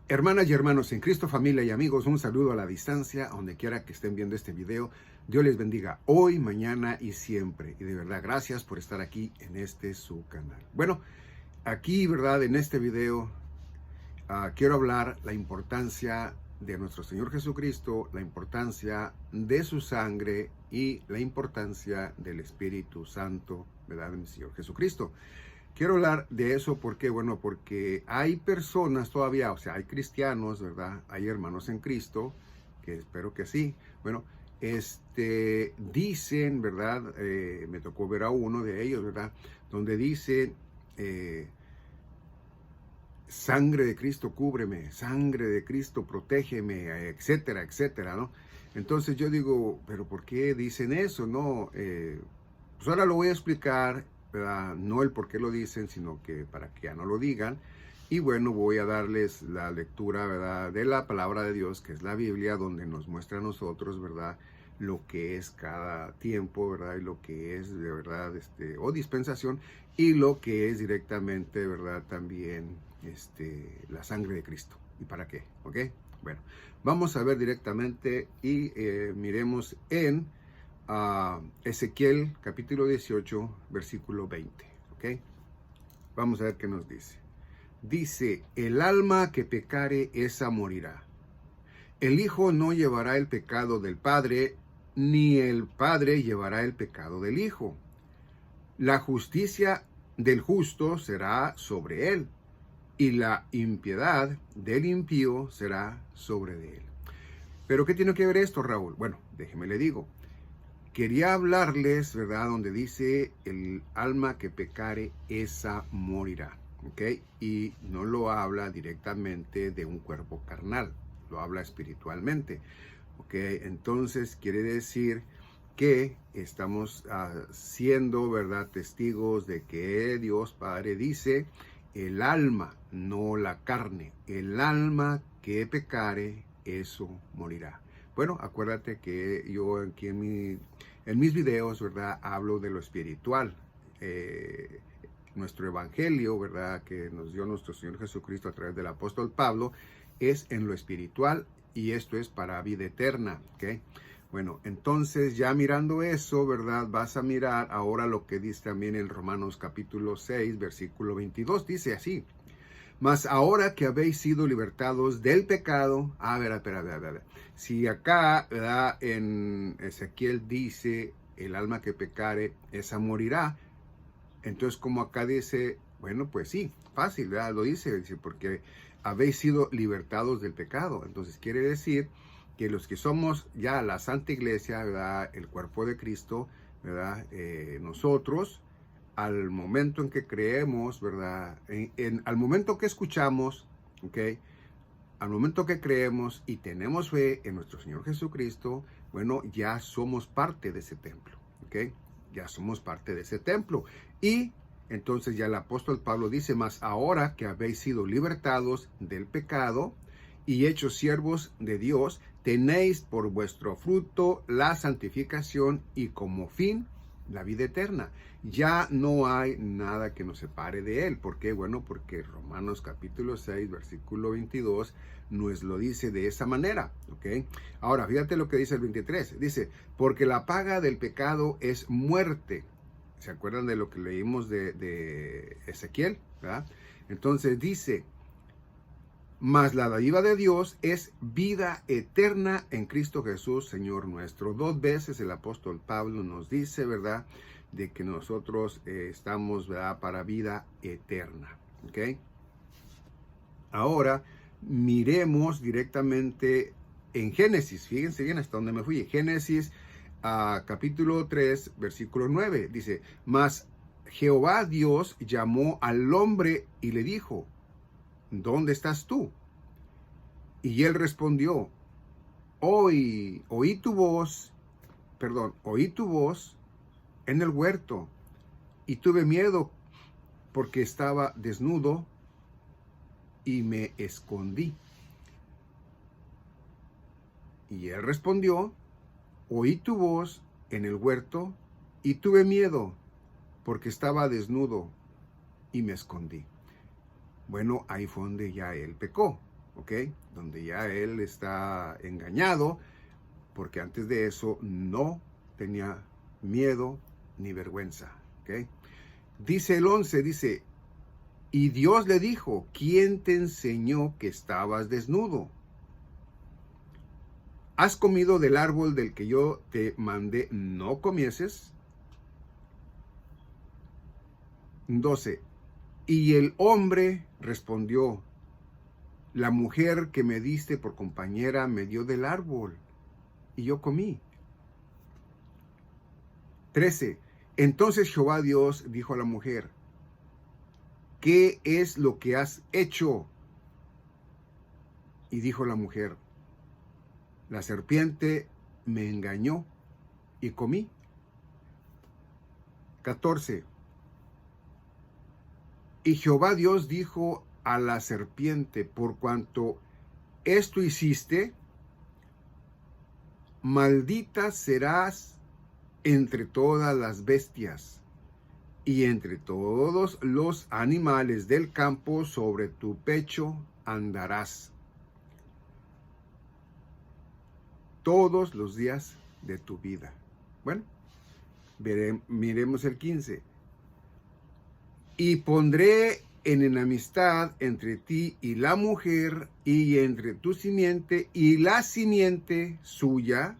Hermanas y hermanos en Cristo, familia y amigos, un saludo a la distancia, a donde quiera que estén viendo este video. Dios les bendiga hoy, mañana y siempre. Y de verdad, gracias por estar aquí en este su canal. Bueno, aquí, verdad, en este video quiero hablar la importancia de nuestro Señor Jesucristo, la importancia de su sangre y la importancia del Espíritu Santo, verdad, en el Señor Jesucristo. Quiero hablar de eso porque, bueno, porque hay personas todavía, o sea, hay cristianos, ¿verdad? Hay hermanos en Cristo, que espero que sí. Bueno, dicen, ¿verdad? Me tocó ver a uno de ellos, ¿verdad? Donde dice, sangre de Cristo cúbreme, sangre de Cristo protégeme, etcétera, etcétera, ¿no? Entonces yo digo, ¿pero por qué dicen eso, no? Pues ahora lo voy a explicar, ¿verdad? No el por qué lo dicen, sino que para que ya no lo digan. Y bueno, voy a darles la lectura, ¿verdad? De la palabra de Dios, que es la Biblia, donde nos muestra a nosotros, ¿verdad? Lo que es cada tiempo, ¿verdad? Y lo que es de verdad, o dispensación, y lo que es directamente, ¿verdad? También, la sangre de Cristo. ¿Y para qué? ¿Ok? Bueno, vamos a ver directamente y miremos en Ezequiel capítulo 18, versículo 20. ¿Ok? Vamos a ver qué nos dice. Dice, el alma que pecare, esa morirá. El Hijo no llevará el pecado del Padre, ni el Padre llevará el pecado del Hijo. La justicia del justo será sobre él, y la impiedad del impío será sobre él. ¿Pero qué tiene que ver esto, Raúl? Bueno, déjeme le digo. Quería hablarles, ¿verdad? Donde dice, el alma que pecare, esa morirá. ¿Ok? Y no lo habla directamente de un cuerpo carnal, lo habla espiritualmente. ¿Ok? Entonces quiere decir que estamos siendo, ¿verdad? Testigos de que Dios Padre dice, el alma, no la carne, el alma que pecare, eso morirá. Bueno, acuérdate que yo aquí en mis videos, ¿verdad? Hablo de lo espiritual. Nuestro evangelio, ¿verdad? Que nos dio nuestro Señor Jesucristo a través del apóstol Pablo, es en lo espiritual y esto es para vida eterna, ¿ok? Bueno, entonces ya mirando eso, ¿verdad? Vas a mirar ahora lo que dice también en Romanos capítulo 6, versículo 22, dice así. Mas ahora que habéis sido libertados del pecado, a ver. Si acá, ¿verdad? En Ezequiel dice, el alma que pecare, esa morirá. Entonces, como acá dice, bueno, pues sí, fácil, ¿verdad? Lo dice, porque habéis sido libertados del pecado. Entonces, quiere decir que los que somos ya la Santa Iglesia, ¿verdad? El cuerpo de Cristo, ¿verdad? Nosotros, al momento en que creemos, ¿verdad? Al momento que escuchamos, ¿ok? Al momento que creemos y tenemos fe en nuestro Señor Jesucristo, bueno, ya somos parte de ese templo, ¿ok? Ya somos parte de ese templo. Y entonces ya el apóstol Pablo dice, más ahora que habéis sido libertados del pecado y hechos siervos de Dios, tenéis por vuestro fruto la santificación y como fin la vida eterna. Ya no hay nada que nos separe de él. ¿Por qué? Bueno, porque Romanos capítulo 6, versículo 22 nos lo dice de esa manera, ¿ok? Ahora, fíjate lo que dice el 23. Dice, porque la paga del pecado es muerte. ¿Se acuerdan de lo que leímos de Ezequiel? ¿Verdad? Entonces dice, mas la dádiva de Dios es vida eterna en Cristo Jesús, Señor nuestro. 2 veces el apóstol Pablo nos dice, ¿verdad?, de que nosotros estamos, ¿verdad?, para vida eterna. ¿Ok? Ahora, miremos directamente en Génesis. Fíjense bien hasta dónde me fui. Génesis capítulo 3, versículo 9. Dice, mas Jehová Dios llamó al hombre y le dijo, ¿dónde estás tú? Y él respondió, oí tu voz en el huerto, y tuve miedo porque estaba desnudo y me escondí. Y él respondió, oí tu voz en el huerto, y tuve miedo porque estaba desnudo y me escondí. Bueno, ahí fue donde ya él pecó. ¿ok? Donde ya él está engañado, porque antes de eso no tenía miedo ni vergüenza, ¿ok? Dice el 11, dice, y Dios le dijo, ¿quién te enseñó que estabas desnudo? ¿Has comido del árbol del que yo te mandé no comieses? 12. Y el hombre respondió, la mujer que me diste por compañera me dio del árbol y yo comí. 13. Entonces Jehová Dios dijo a la mujer, ¿qué es lo que has hecho? Y dijo la mujer, la serpiente me engañó y comí. 14. Y Jehová Dios dijo a la serpiente, por cuanto esto hiciste, maldita serás entre todas las bestias y entre todos los animales del campo, sobre tu pecho andarás todos los días de tu vida. Bueno, miremos el 15. Y pondré en enemistad entre ti y la mujer, y entre tu simiente y la simiente suya.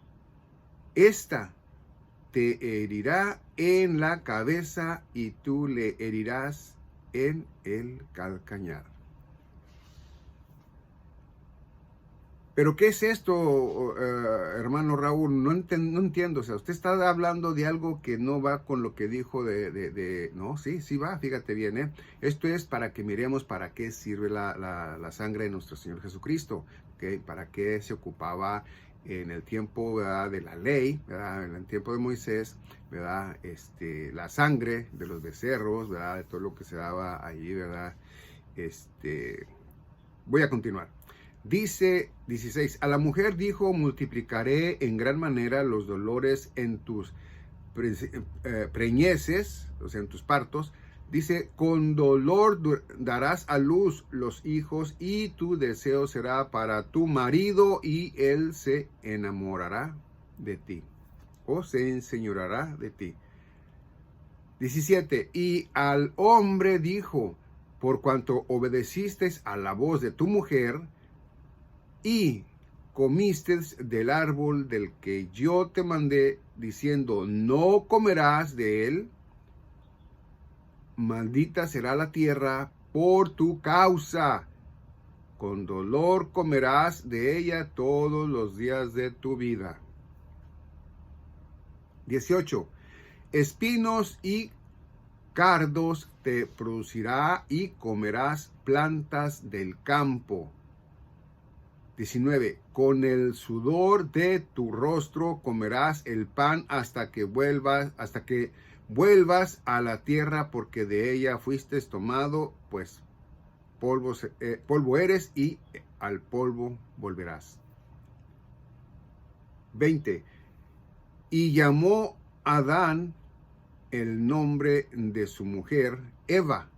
Esta te herirá en la cabeza y tú le herirás en el calcañar. Pero ¿qué es esto, hermano Raúl? No entiendo. O sea, usted está hablando de algo que no va con lo que dijo No, sí va, fíjate bien, ¿eh? Esto es para que miremos para qué sirve la sangre de nuestro Señor Jesucristo, ¿ok? Para qué se ocupaba en el tiempo, ¿verdad?, de la ley, ¿verdad?, en el tiempo de Moisés, ¿verdad?, la sangre de los becerros, ¿verdad?, de todo lo que se daba allí, ¿verdad? Voy a continuar. Dice 16, a la mujer dijo, multiplicaré en gran manera los dolores en tus preñeces, o sea, en tus partos. Dice, con dolor darás a luz los hijos y tu deseo será para tu marido y él se enamorará de ti o se enseñoreará de ti. 17, y al hombre dijo, por cuanto obedeciste a la voz de tu mujer, y comiste del árbol del que yo te mandé, diciendo, no comerás de él, maldita será la tierra por tu causa, con dolor comerás de ella todos los días de tu vida. 18. Espinos y cardos te producirá y comerás plantas del campo. 19. Con el sudor de tu rostro comerás el pan hasta que vuelvas a la tierra, porque de ella fuiste tomado, pues polvo eres y al polvo volverás. 20. Y llamó Adán el nombre de su mujer Eva,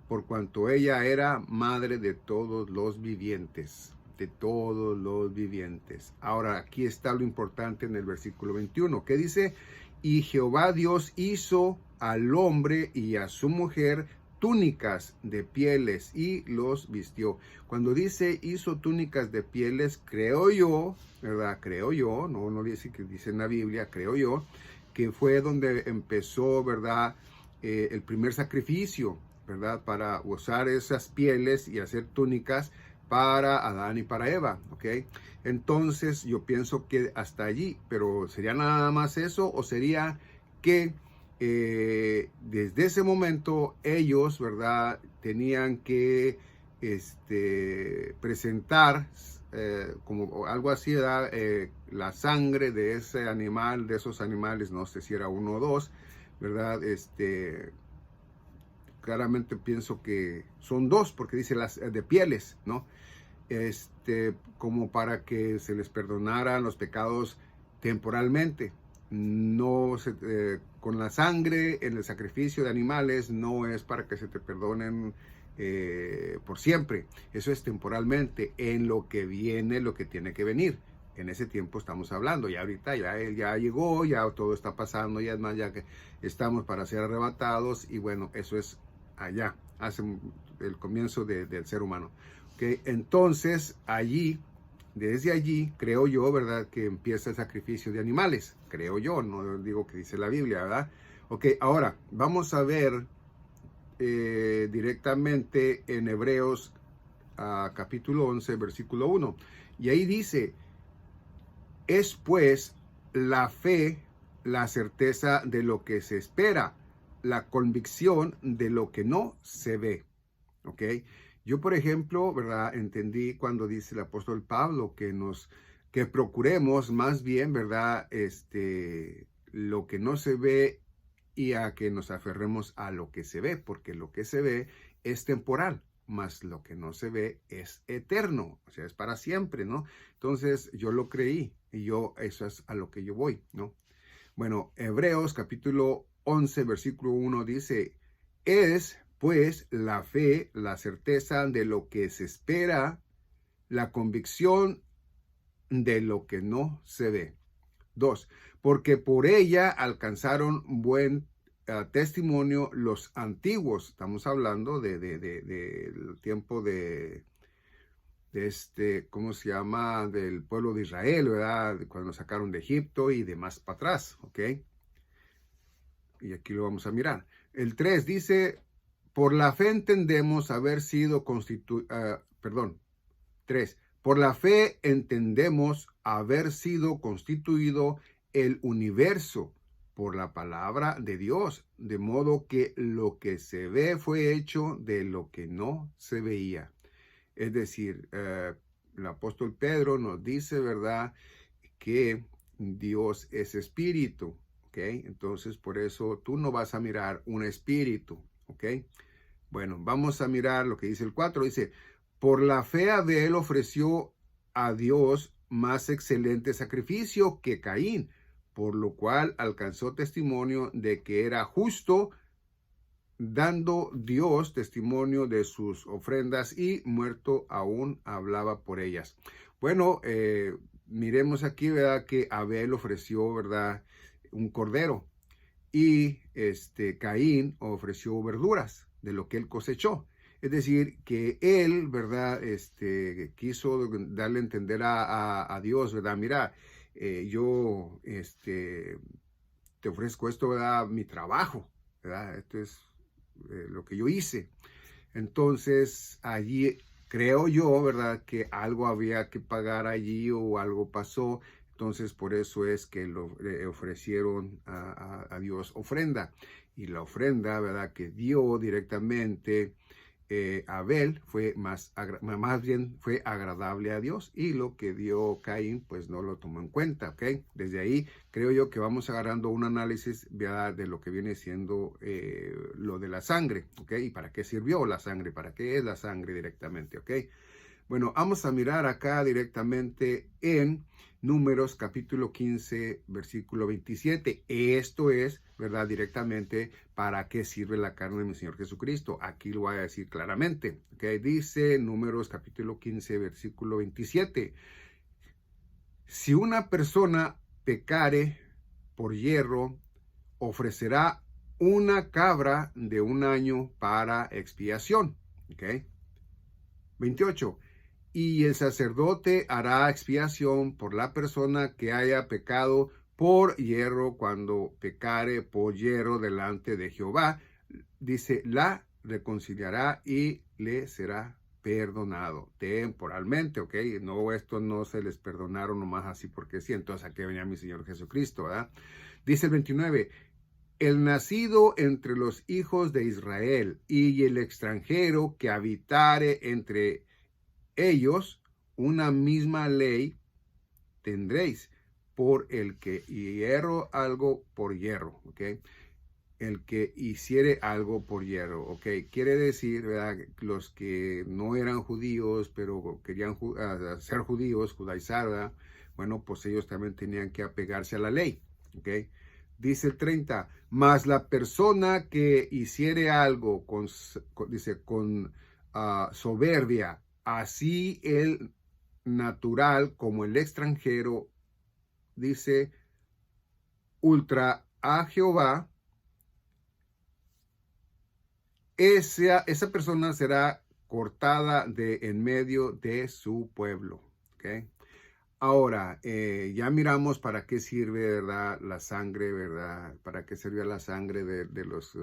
por cuanto ella era madre de todos los vivientes. De todos los vivientes. Ahora, aquí está lo importante en el versículo 21, que dice, y Jehová Dios hizo al hombre y a su mujer túnicas de pieles y los vistió. Cuando dice hizo túnicas de pieles, creo yo, ¿verdad? Creo yo, no dice que dice en la Biblia, creo yo, que fue donde empezó, ¿verdad?, el primer sacrificio, ¿verdad?, para usar esas pieles y hacer túnicas para Adán y para Eva, ¿ok? Entonces yo pienso que hasta allí, pero ¿sería nada más eso o sería que desde ese momento ellos, ¿verdad?, tenían que presentar como algo así, ¿verdad?, la sangre de ese animal, de esos animales, no sé si era uno o dos, ¿verdad? Claramente pienso que son dos, porque dice las de pieles, ¿no? Como para que se les perdonaran los pecados temporalmente. No con la sangre en el sacrificio de animales no es para que se te perdonen por siempre. Eso es temporalmente, en lo que viene, lo que tiene que venir. En ese tiempo estamos hablando, ya ahorita ya él ya llegó, ya todo está pasando, ya es más, ya que estamos para ser arrebatados, y bueno, eso es allá, hace el comienzo del ser humano. ¿Okay? Entonces, desde allí, creo yo, ¿verdad?, que empieza el sacrificio de animales. Creo yo, no digo que dice la Biblia, ¿verdad? Ok, ahora vamos a ver directamente en Hebreos capítulo 11, versículo 1. Y ahí dice: es pues la fe, la certeza de lo que se espera, la convicción de lo que no se ve. ¿Ok? Yo, por ejemplo, ¿verdad?, entendí cuando dice el apóstol Pablo que procuremos más bien, ¿verdad?, lo que no se ve, y a que nos aferremos a lo que se ve, porque lo que se ve es temporal, mas lo que no se ve es eterno, o sea, es para siempre, ¿no? Entonces yo lo creí, y eso es a lo que yo voy, ¿no? Bueno, Hebreos capítulo 11, versículo 1 dice: es pues la fe, la certeza de lo que se espera, la convicción de lo que no se ve. 2. Porque por ella alcanzaron buen testimonio los antiguos. Estamos hablando del tiempo ¿cómo se llama?, del pueblo de Israel, ¿verdad?, cuando sacaron de Egipto y demás para atrás, ¿ok? Y aquí lo vamos a mirar. El 3 dice: por la fe entendemos haber sido perdón, 3. Por la fe entendemos haber sido constituido el universo por la palabra de Dios, de modo que lo que se ve fue hecho de lo que no se veía. Es decir, el apóstol Pedro nos dice, ¿verdad?, que Dios es espíritu, ¿ok? Entonces, por eso tú no vas a mirar un espíritu, ¿ok? Bueno, vamos a mirar lo que dice el 4. Dice: por la fe Abel ofreció a Dios más excelente sacrificio que Caín, por lo cual alcanzó testimonio de que era justo, dando Dios testimonio de sus ofrendas, y muerto aún hablaba por ellas. Bueno, miremos aquí, ¿verdad?, que Abel ofreció, ¿verdad?, un cordero, y Caín ofreció verduras de lo que él cosechó. Es decir, que él, ¿verdad?, quiso darle a entender a Dios, ¿verdad? Mira, yo te ofrezco esto, ¿verdad?, mi trabajo, ¿verdad? Esto es lo que yo hice. Entonces, allí creo yo, ¿verdad?, que algo había que pagar allí, o algo pasó. Entonces, por eso es que le ofrecieron a Dios ofrenda. Y la ofrenda, ¿verdad?, que dio directamente Abel fue más bien fue agradable a Dios, y lo que dio Caín pues no lo tomó en cuenta, ¿ok? Desde ahí creo yo que vamos agarrando un análisis, ¿verdad?, de lo que viene siendo lo de la sangre, ¿ok? ¿Y para qué sirvió la sangre? ¿Para qué es la sangre directamente? ¿Ok? Bueno, vamos a mirar acá directamente en Números capítulo 15, versículo 27. Esto es, ¿verdad?, directamente para qué sirve la carne de mi Señor Jesucristo. Aquí lo voy a decir claramente. ¿Okay? Dice Números capítulo 15, versículo 27. Si una persona pecare por hierro, ofrecerá una cabra de un año para expiación. ¿Okay? 28. Y el sacerdote hará expiación por la persona que haya pecado por hierro, cuando pecare por hierro delante de Jehová. Dice, la reconciliará y le será perdonado temporalmente, ¿ok? No, esto no se les perdonaron nomás así porque sí. Entonces, aquí venía mi Señor Jesucristo, ¿verdad? Dice el 29. El nacido entre los hijos de Israel y el extranjero que habitare entre ellos, una misma ley tendréis, por el que hierro algo por hierro, ¿ok? El que hiciere algo por hierro, ¿ok? Quiere decir, ¿verdad?, los que no eran judíos, pero querían ser judíos, judaizar, ¿verdad? Bueno, pues ellos también tenían que apegarse a la ley, ¿ok? Dice el 30, mas la persona que hiciere algo con soberbia, así el natural como el extranjero, dice, ultra a Jehová, esa persona será cortada de en medio de su pueblo. ¿Okay? Ahora, ya miramos para qué sirve, ¿verdad? La sangre, ¿verdad? Para qué sirve la sangre de los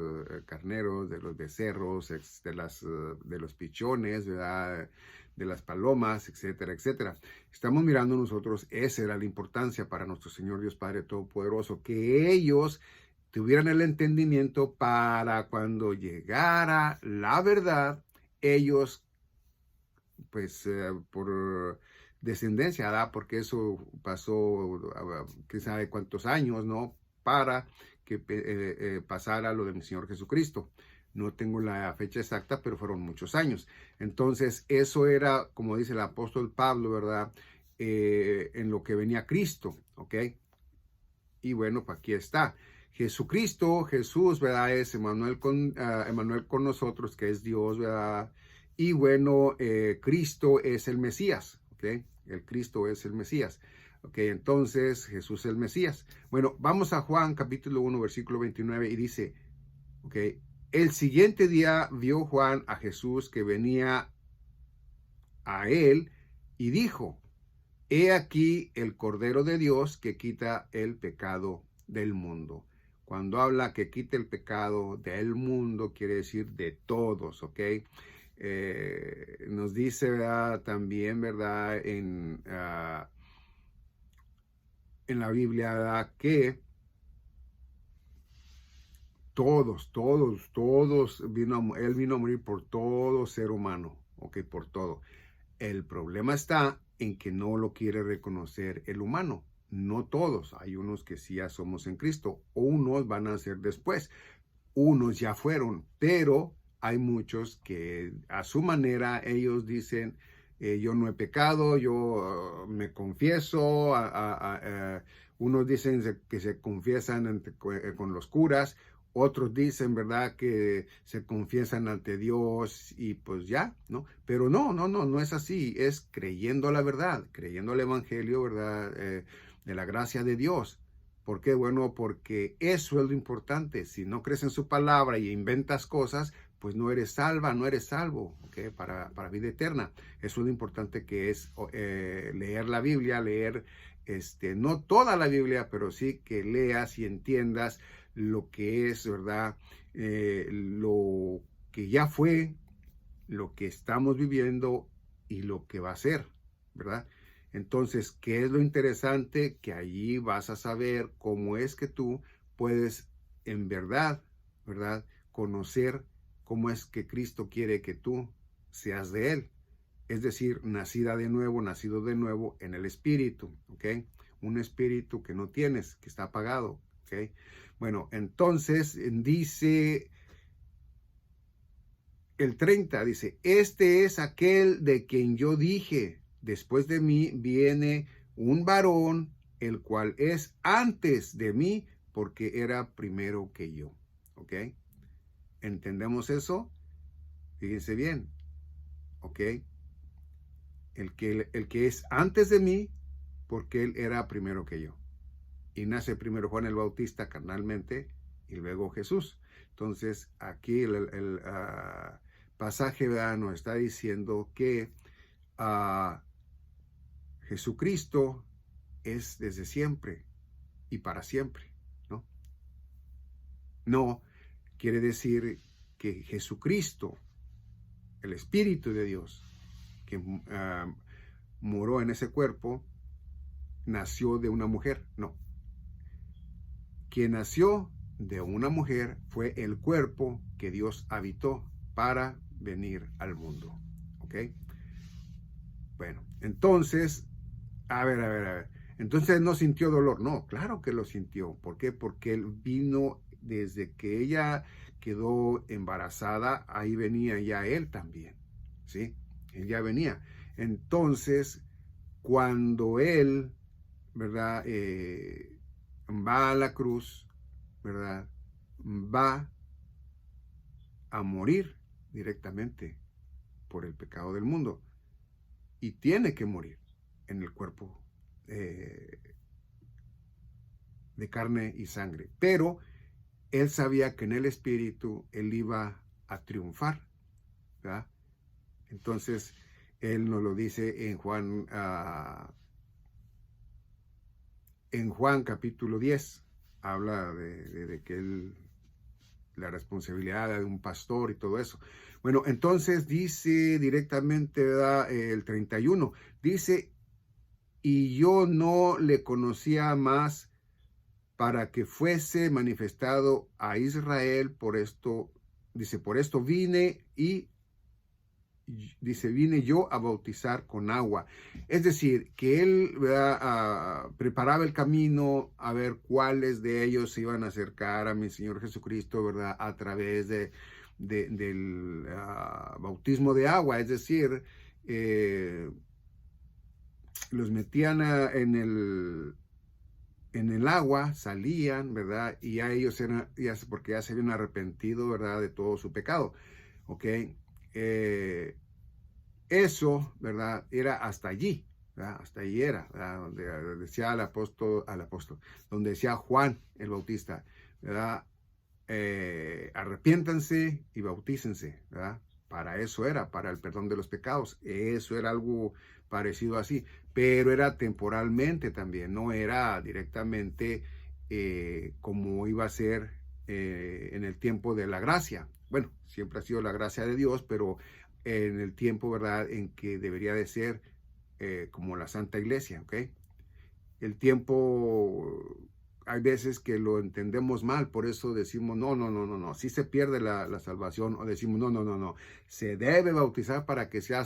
carneros, de los becerros, de los pichones, ¿verdad? De las palomas, etcétera, etcétera. Estamos mirando nosotros, esa era la importancia para nuestro Señor Dios Padre Todopoderoso, que ellos tuvieran el entendimiento para cuando llegara la verdad, ellos, pues, por descendencia, ¿verdad? Porque eso pasó, quién sabe cuántos años, ¿no? Para que pasara lo de mi Señor Jesucristo. No tengo la fecha exacta, pero fueron muchos años. Entonces, eso era, como dice el apóstol Pablo, ¿verdad? En lo que venía Cristo, ¿ok? Y bueno, pues aquí está. Jesucristo, Jesús, ¿verdad? Es Emmanuel con nosotros, que es Dios, ¿verdad? Y bueno, Cristo es el Mesías, ¿ok? El Cristo es el Mesías. Ok, entonces Jesús es el Mesías. Bueno, vamos a Juan capítulo 1, versículo 29 y dice, ok, el siguiente día vio Juan a Jesús que venía a él y dijo, he aquí el Cordero de Dios que quita el pecado del mundo. Cuando habla que quita el pecado del mundo, quiere decir de todos, ¿ok? Nos dice, ¿verdad? También, ¿verdad? En la Biblia, ¿verdad? Que todos, él vino a morir por todo ser humano, ¿ok? Por todo. El problema está en que no lo quiere reconocer el humano. No todos. Hay unos que sí ya somos en Cristo. Unos van a ser después. Unos ya fueron. Pero hay muchos que a su manera ellos dicen, yo no he pecado, yo me confieso. Unos dicen que se confiesan con los curas. Otros dicen, ¿verdad?, que se confiesan ante Dios y pues ya, ¿no? Pero no es así. Es creyendo la verdad, creyendo el Evangelio, ¿verdad?, de la gracia de Dios. ¿Por qué? Bueno, porque eso es lo importante. Si no crees en su palabra y inventas cosas, pues no eres salva, no eres salvo, ¿ok? Para vida eterna. Eso es lo importante, que es leer la Biblia, leer, no toda la Biblia, pero sí que leas y entiendas lo que es, ¿verdad? Lo que ya fue, lo que estamos viviendo y lo que va a ser, ¿verdad? Entonces, ¿qué es lo interesante? Que allí vas a saber cómo es que tú puedes en verdad, ¿verdad?, conocer cómo es que Cristo quiere que tú seas de Él. Es decir, nacida de nuevo, nacido de nuevo en el Espíritu, ¿ok? Un espíritu que no tienes, que está apagado, ¿ok? Bueno, entonces dice el 30, dice, este es aquel de quien yo dije, después de mí viene un varón, el cual es antes de mí, porque era primero que yo. ¿Ok? ¿Entendemos eso? Fíjense bien. ¿Ok? El que es antes de mí, porque él era primero que yo. Y nace primero Juan el Bautista carnalmente y luego Jesús. Entonces, aquí el pasaje, ¿verdad?, nos está diciendo que Jesucristo es desde siempre y para siempre, ¿no? No quiere decir que Jesucristo, el Espíritu de Dios, que moró en ese cuerpo, nació de una mujer. No. Quien nació de una mujer fue el cuerpo que Dios habitó para venir al mundo. ¿Ok? Bueno, entonces, a ver. Entonces no sintió dolor. No, claro que lo sintió. ¿Por qué? Porque él vino desde que ella quedó embarazada, ahí venía ya él también. ¿Sí? Él ya venía. Entonces, cuando él, ¿verdad?, va a la cruz, ¿verdad?, va a morir directamente. por el pecado del mundo. Y tiene que morir en el cuerpo de carne y sangre. Pero él sabía que en el espíritu él iba a triunfar, ¿verdad? Entonces, él nos lo dice en Juan capítulo 10. Habla de que él, la responsabilidad de un pastor y todo eso. Bueno, entonces dice directamente, ¿verdad? El 31, dice, y yo no le conocía más para que fuese manifestado a Israel, por esto, dice, por esto vine y dice, vine yo a bautizar con agua. Es decir, que él, ¿verdad? Preparaba el camino a ver cuáles de ellos se iban a acercar a mi Señor Jesucristo, ¿verdad? A través del bautismo de agua. Es decir, los metían en el agua, salían, ¿verdad? Y ya ellos eran, porque ya se habían arrepentido, ¿verdad? De todo su pecado, ¿ok? Eso, ¿verdad? Era hasta allí, ¿verdad? Hasta allí era, ¿verdad? Donde decía al apóstol, donde decía Juan el Bautista, ¿verdad? Arrepiéntanse y bautícense, ¿verdad? Para eso era, para el perdón de los pecados. Eso era algo parecido así, pero era temporalmente también, no era directamente como iba a ser en el tiempo de la gracia. Bueno, siempre ha sido la gracia de Dios, pero en el tiempo, ¿verdad?, en que debería de ser como la Santa Iglesia, ¿ok? El tiempo, hay veces que lo entendemos mal, por eso decimos, no, sí se pierde la salvación, o decimos, no, se debe bautizar para que sea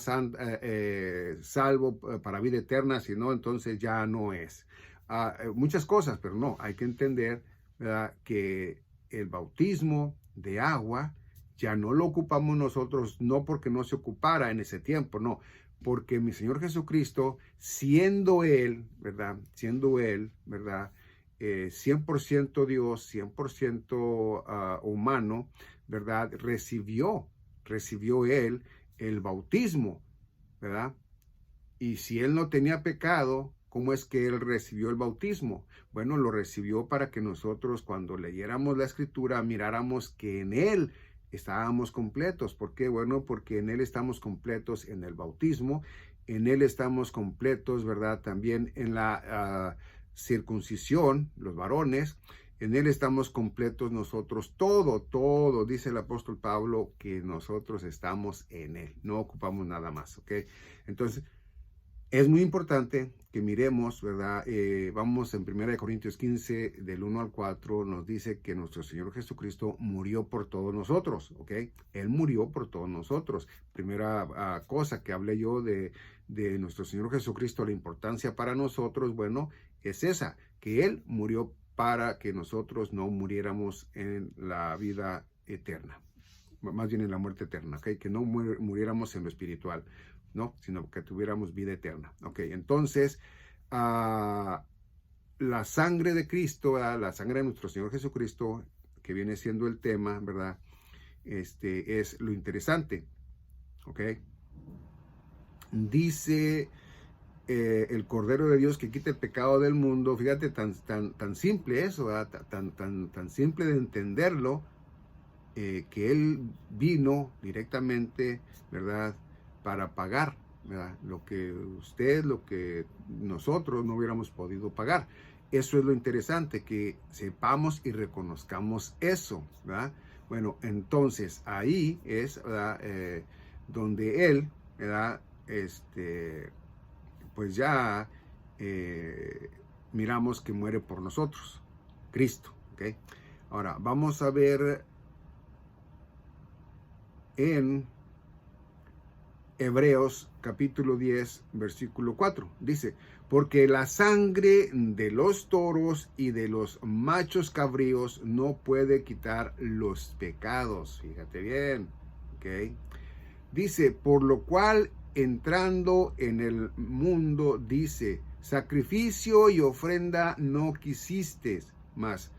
salvo para vida eterna, si no, entonces ya no es. Muchas cosas, pero no, hay que entender, ¿verdad?, que el bautismo de agua ya no lo ocupamos nosotros, no porque no se ocupara en ese tiempo, no, porque mi Señor Jesucristo, siendo Él, ¿verdad? 100% Dios, 100% humano, ¿verdad? Recibió Él el bautismo, ¿verdad? Y si Él no tenía pecado, ¿cómo es que Él recibió el bautismo? Bueno, lo recibió para que nosotros, cuando leyéramos la Escritura, miráramos que en Él estábamos completos. ¿Por qué? Bueno, porque en Él estamos completos en el bautismo, en Él estamos completos, ¿verdad? También en la circuncisión, los varones, en Él estamos completos nosotros, todo, dice el apóstol Pablo, que nosotros estamos en Él, no ocupamos nada más, ¿ok? Entonces, es muy importante que miremos, ¿verdad? Vamos en 1 Corintios 15, del 1 al 4, nos dice que nuestro Señor Jesucristo murió por todos nosotros, ¿ok? Él murió por todos nosotros. Primera cosa que hablé yo de nuestro Señor Jesucristo, la importancia para nosotros, bueno, es esa, que Él murió para que nosotros no muriéramos en la vida eterna, más bien en la muerte eterna, ¿ok? Que no muriéramos en lo espiritual, ¿no? Sino que tuviéramos vida eterna. Ok, entonces, la sangre de Cristo, la sangre de nuestro Señor Jesucristo, que viene siendo el tema, ¿verdad? Es lo interesante. Ok. Dice el Cordero de Dios que quita el pecado del mundo. Fíjate, tan simple eso, ¿verdad? Tan simple de entenderlo, que Él vino directamente, ¿verdad?, para pagar, ¿verdad?, lo que nosotros no hubiéramos podido pagar. Eso es lo interesante, que sepamos y reconozcamos eso, ¿verdad? Bueno, entonces ahí es, ¿verdad?, donde Él, ¿verdad?, pues ya miramos que muere por nosotros, Cristo, ¿ok? Ahora, vamos a ver en Hebreos capítulo 10, versículo 4. Dice, porque la sangre de los toros y de los machos cabríos no puede quitar los pecados. Fíjate bien, ¿ok? Dice, por lo cual entrando en el mundo, dice, sacrificio y ofrenda no quisiste, mas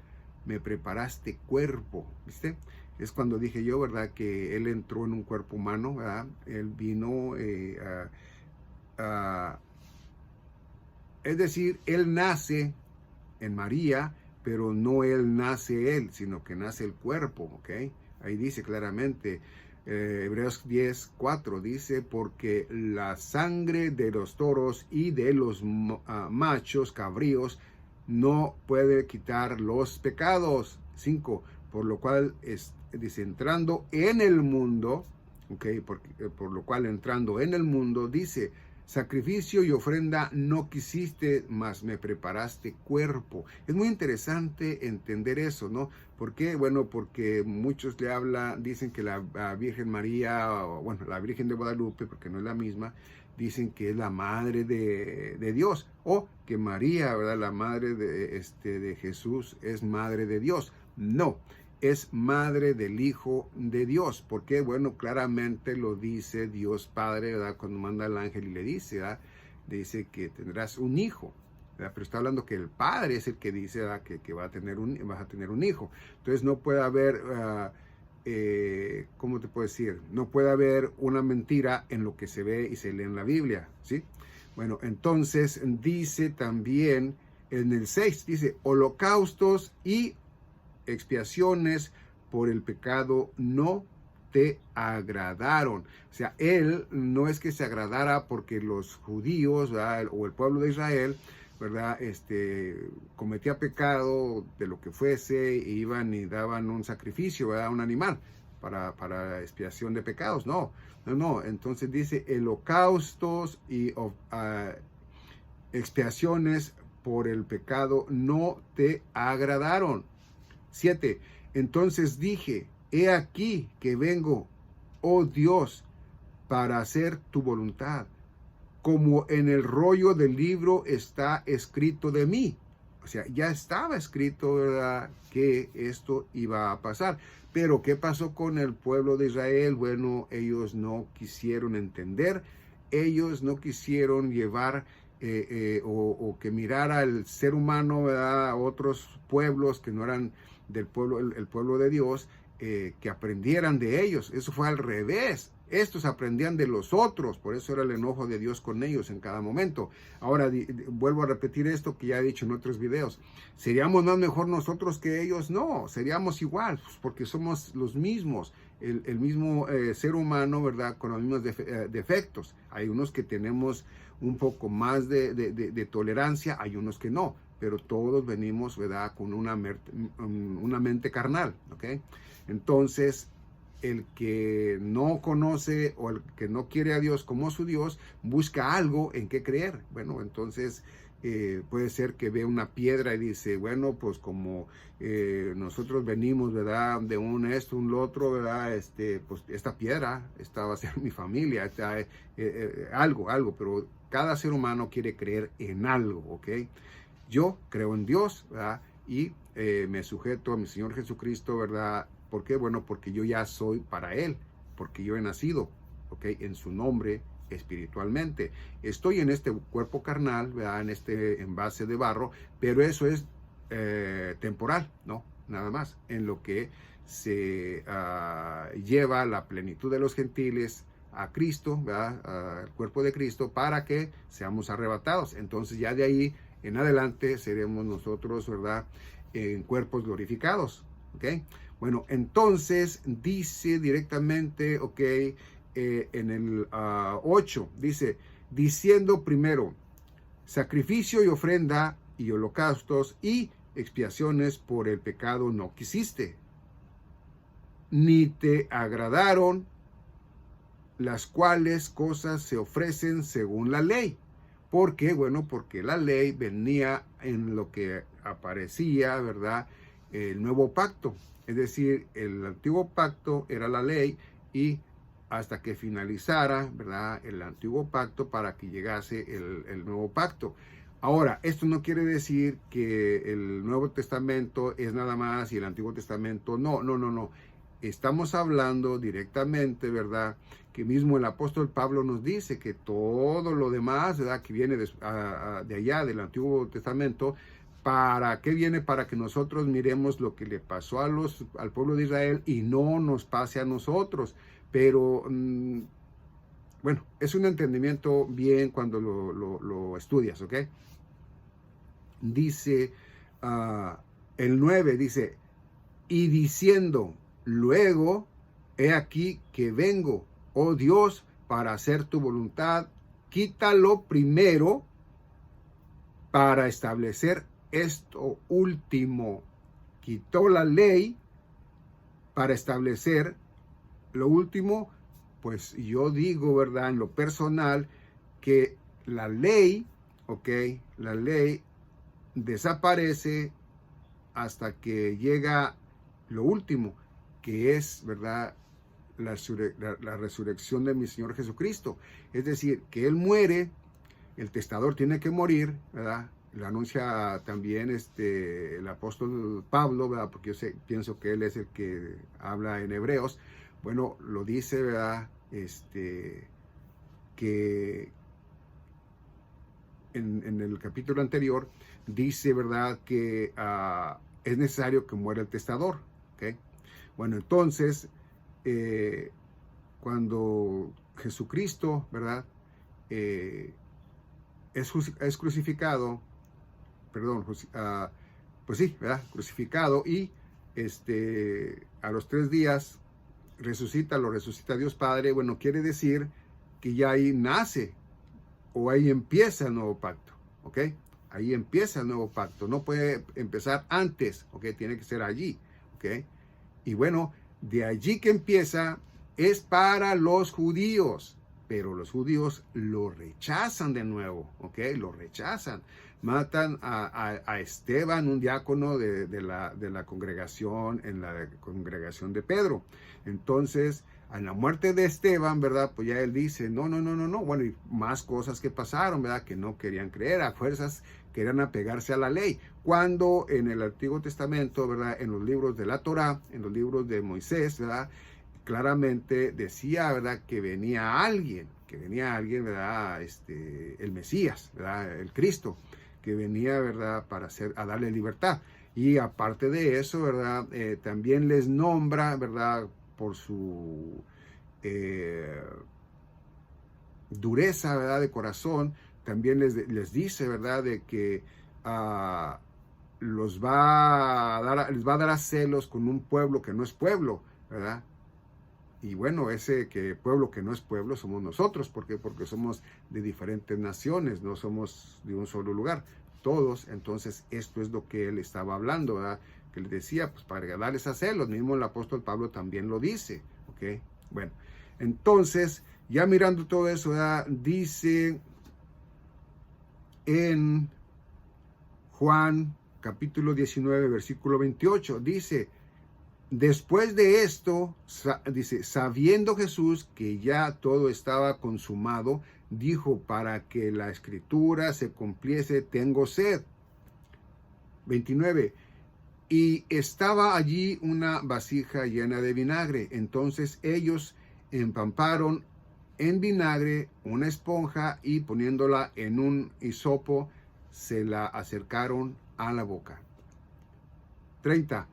me preparaste cuerpo. ¿Viste? Es cuando dije yo, ¿verdad? Que Él entró en un cuerpo humano, ¿verdad? Él vino, es decir, Él nace en María, pero no Él nace Él, sino que nace el cuerpo, ¿ok? Ahí dice claramente, Hebreos 10:4 dice, porque la sangre de los toros y de los machos cabríos no puede quitar los pecados. 5, por lo cual dice, entrando en el mundo, okay, por lo cual entrando en el mundo, dice, sacrificio y ofrenda no quisiste, mas me preparaste cuerpo. Es muy interesante entender eso, ¿no? ¿Por qué? Bueno, porque muchos dicen que la Virgen María, bueno, la Virgen de Guadalupe, porque no es la misma, dicen que es la madre de Dios, o que María, ¿verdad? La madre de Jesús es madre de Dios. No, es madre del Hijo de Dios. Porque, bueno, claramente lo dice Dios Padre, ¿verdad? Cuando manda al ángel y le dice, ¿verdad? Dice que tendrás un hijo, ¿verdad? Pero está hablando que el Padre es el que dice, ¿verdad? Que vas a tener un hijo. Entonces no puede haber, ¿cómo te puedo decir? No puede haber una mentira en lo que se ve y se lee en la Biblia, ¿sí? Bueno, entonces dice también en el 6, dice, holocaustos y expiaciones por el pecado no te agradaron. O sea, Él no es que se agradara porque los judíos, ¿verdad? O el pueblo de Israel, ¿verdad? Cometía pecado de lo que fuese, e iban y daban un sacrificio, ¿verdad? Un animal para expiación de pecados. No. Entonces dice holocaustos y expiaciones por el pecado no te agradaron. 7. Entonces dije, he aquí que vengo, oh Dios, para hacer tu voluntad, como en el rollo del libro está escrito de mí. O sea, ya estaba escrito, ¿verdad?, que esto iba a pasar. Pero ¿qué pasó con el pueblo de Israel? Bueno, ellos no quisieron entender, ellos no quisieron llevar o que mirara al ser humano, ¿verdad?, a otros pueblos que no eran del pueblo, el pueblo de Dios, que aprendieran de ellos. Eso fue al revés. Estos aprendían de los otros, por eso era el enojo de Dios con ellos en cada momento. Ahora vuelvo a repetir esto que ya he dicho en otros videos. ¿Seríamos más mejor nosotros que ellos? No, seríamos igual, pues porque somos los mismos, el mismo ser humano, ¿verdad?, con los mismos defectos. Hay unos que tenemos un poco más de tolerancia, hay unos que no, pero todos venimos, ¿verdad?, con una mente carnal, ¿ok? Entonces, el que no conoce o el que no quiere a Dios como su Dios, busca algo en qué creer. Bueno, entonces puede ser que ve una piedra y dice, bueno, pues como nosotros venimos, ¿verdad?, de un otro, ¿verdad?, pues esta piedra, esta va a ser mi familia, algo, pero cada ser humano quiere creer en algo, ¿ok? Yo creo en Dios, ¿verdad?, y me sujeto a mi Señor Jesucristo, ¿verdad? ¿Por qué? Bueno, porque yo ya soy para Él, porque yo he nacido, ¿ok?, en su nombre espiritualmente. Estoy en este cuerpo carnal, ¿verdad?, en este envase de barro, pero eso es temporal, ¿no? Nada más. En lo que se lleva la plenitud de los gentiles a Cristo, ¿verdad?, al cuerpo de Cristo, para que seamos arrebatados. Entonces ya de ahí en adelante seremos nosotros, ¿verdad?, en cuerpos glorificados, ¿ok? Bueno, entonces dice directamente, ok, en el 8, dice, diciendo primero, sacrificio y ofrenda y holocaustos y expiaciones por el pecado no quisiste, ni te agradaron, las cuales cosas se ofrecen según la ley. ¿Por qué? Bueno, porque la ley venía en lo que aparecía, ¿verdad?, el nuevo pacto. Es decir, el antiguo pacto era la ley y hasta que finalizara, ¿verdad?, el antiguo pacto para que llegase el nuevo pacto. Ahora, esto no quiere decir que el Nuevo Testamento es nada más y el Antiguo Testamento no. Estamos hablando directamente, ¿verdad?, que mismo el apóstol Pablo nos dice que todo lo demás, ¿verdad?, que viene de allá del Antiguo Testamento, ¿Para qué viene? Para que nosotros miremos lo que le pasó al pueblo de Israel y no nos pase a nosotros. Pero, bueno, es un entendimiento bien cuando lo estudias, ¿ok? Dice, el 9 dice, y diciendo, luego, he aquí que vengo, oh Dios, para hacer tu voluntad, quítalo primero para establecer esto último. Quitó la ley para establecer lo último. Pues yo digo, ¿verdad? En lo personal, que la ley, ¿ok? La ley desaparece hasta que llega lo último, que es, ¿verdad? La resurrección de mi Señor Jesucristo. Es decir, que Él muere, el testador tiene que morir, ¿verdad? Lo anuncia también el apóstol Pablo, ¿verdad? Porque pienso que él es el que habla en Hebreos. Bueno, lo dice, ¿verdad? Que en el capítulo anterior dice, ¿verdad? Que es necesario que muera el testador, ¿ok? Bueno, entonces, cuando Jesucristo, ¿verdad? Es crucificado, perdón, pues sí, ¿verdad? Crucificado, y a los 3 días lo resucita Dios Padre. Bueno, quiere decir que ya ahí nace, o ahí empieza el nuevo pacto, ¿ok? Ahí empieza el nuevo pacto, no puede empezar antes, ¿ok? Tiene que ser allí, ¿ok? Y bueno, de allí que empieza es para los judíos, pero los judíos lo rechazan de nuevo, ¿ok? Lo rechazan. Matan a Esteban, un diácono de la congregación, en la congregación de Pedro. Entonces, a la muerte de Esteban, ¿verdad? Pues ya él dice, no. Bueno, y más cosas que pasaron, ¿verdad? Que no querían creer, a fuerzas querían apegarse a la ley. Cuando en el Antiguo Testamento, ¿verdad? En los libros de la Torá, en los libros de Moisés, ¿verdad? Claramente decía, ¿verdad? Que venía alguien, ¿verdad? El Mesías, ¿verdad? El Cristo, que venía, ¿verdad? A darle libertad. Y aparte de eso, ¿verdad? También les nombra, ¿verdad? Por su dureza, ¿verdad? De corazón, también les dice, ¿verdad? De que les va a dar a celos con un pueblo que no es pueblo, ¿verdad? Y bueno, ese pueblo que no es pueblo somos nosotros. ¿Por qué? Porque somos de diferentes naciones, no somos de un solo lugar. Todos, entonces esto es lo que él estaba hablando, ¿verdad? Que le decía, pues para darles a celos. Mismo el apóstol Pablo también lo dice, ¿ok? Bueno, entonces, ya mirando todo eso, ¿verdad? Dice en Juan capítulo 19, versículo 28, dice, después de esto, dice, sabiendo Jesús que ya todo estaba consumado, dijo, para que la escritura se cumpliese, tengo sed. 29. Y estaba allí una vasija llena de vinagre. Entonces ellos empaparon en vinagre una esponja y poniéndola en un hisopo, se la acercaron a la boca. 30.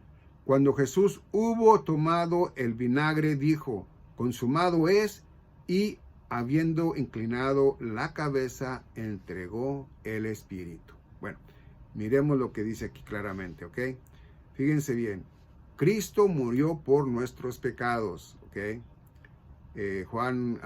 Cuando Jesús hubo tomado el vinagre, dijo, consumado es, y habiendo inclinado la cabeza, entregó el espíritu. Bueno, miremos lo que dice aquí claramente, ¿ok? Fíjense bien, Cristo murió por nuestros pecados, ¿ok? Juan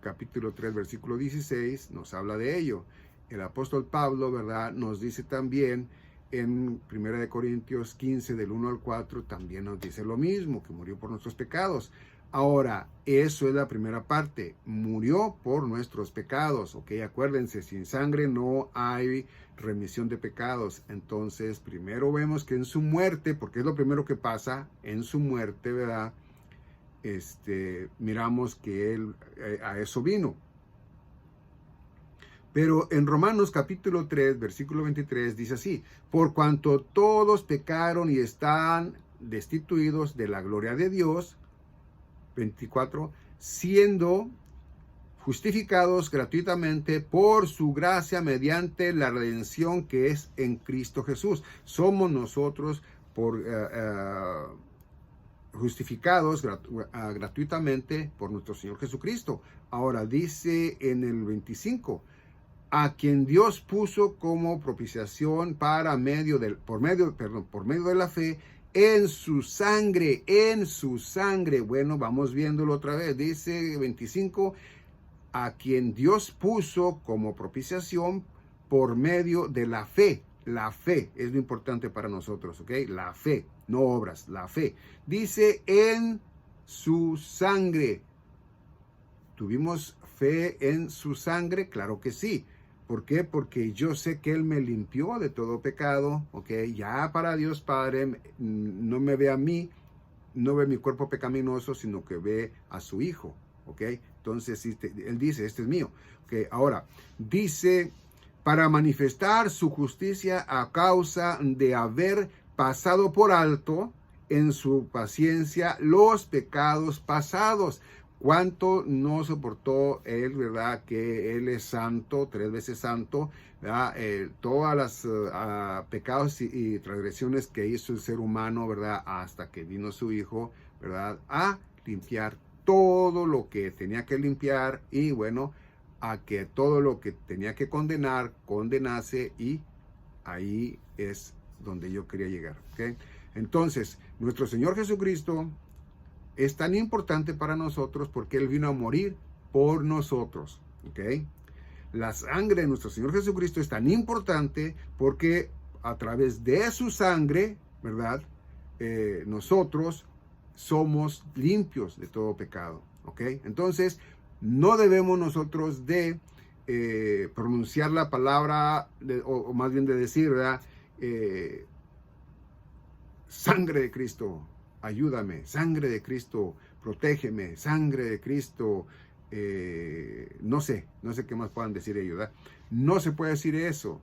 capítulo 3, versículo 16 nos habla de ello. El apóstol Pablo, ¿verdad? Nos dice también en 1 Corintios 15, del 1 al 4, también nos dice lo mismo, que murió por nuestros pecados. Ahora, eso es la primera parte, murió por nuestros pecados, ¿ok? Acuérdense, sin sangre no hay remisión de pecados. Entonces, primero vemos que en su muerte, porque es lo primero que pasa, en su muerte, ¿verdad? Miramos que él a eso vino. Pero en Romanos capítulo 3, versículo 23, dice así, por cuanto todos pecaron y están destituidos de la gloria de Dios, 24, siendo justificados gratuitamente por su gracia mediante la redención que es en Cristo Jesús. Somos nosotros justificados gratuitamente por nuestro Señor Jesucristo. Ahora dice en el 25, a quien Dios puso como propiciación por medio de la fe en su sangre. Bueno, vamos viéndolo otra vez. Dice 25, a quien Dios puso como propiciación por medio de la fe. La fe es lo importante para nosotros, ¿ok? La fe, no obras, la fe. Dice en su sangre. ¿Tuvimos fe en su sangre? Claro que sí. ¿Por qué? Porque yo sé que Él me limpió de todo pecado, ¿ok? Ya para Dios Padre no me ve a mí, no ve mi cuerpo pecaminoso, sino que ve a su Hijo, ¿ok? Entonces, Él dice, este es mío. ¿Ok? Ahora, dice, para manifestar su justicia a causa de haber pasado por alto en su paciencia los pecados pasados. ¿Cuánto no soportó Él, verdad? Que Él es santo, 3 veces santo, ¿verdad? Todas las pecados y transgresiones que hizo el ser humano, ¿verdad? Hasta que vino su Hijo, ¿verdad? A limpiar todo lo que tenía que limpiar y, bueno, a que todo lo que tenía que condenar, condenase, y ahí es donde yo quería llegar, ¿ok? Entonces, nuestro Señor Jesucristo es tan importante para nosotros porque Él vino a morir por nosotros, ¿ok? La sangre de nuestro Señor Jesucristo es tan importante porque a través de su sangre, ¿verdad? Nosotros somos limpios de todo pecado, ¿ok? Entonces, no debemos nosotros de pronunciar la palabra, o más bien de decir, ¿verdad? Sangre de Cristo, ayúdame, sangre de Cristo, protégeme, sangre de Cristo, no sé qué más puedan decir ellos, ¿verdad? No se puede decir eso.